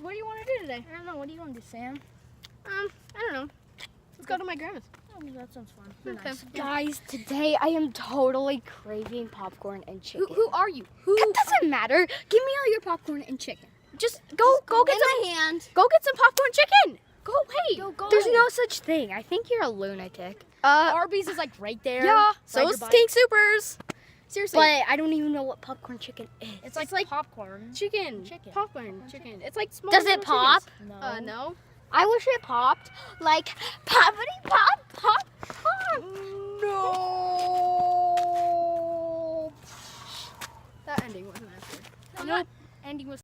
what do you want to do today? I don't know. What do you want to do, Sam? I don't know. Let's go to my grandma's. Oh, that sounds fun. Okay. Nice. Guys, today I am totally craving popcorn and chicken. Who are you? It doesn't matter. Give me all your popcorn and chicken. Just go get in some. my hand. Go get some popcorn chicken. Go away. Go. There's no such thing. I think you're a lunatic. Arby's is like right there. Yeah. So Ride is your bike. King Supers. Seriously. But I don't even know what popcorn chicken is. It's like popcorn. chicken. Chicken. Popcorn. Chicken. It's like small. Does it little pop? chickens. No. No. I wish it popped like poppity pop pop pop. No. That ending wasn't that good. No, that ending was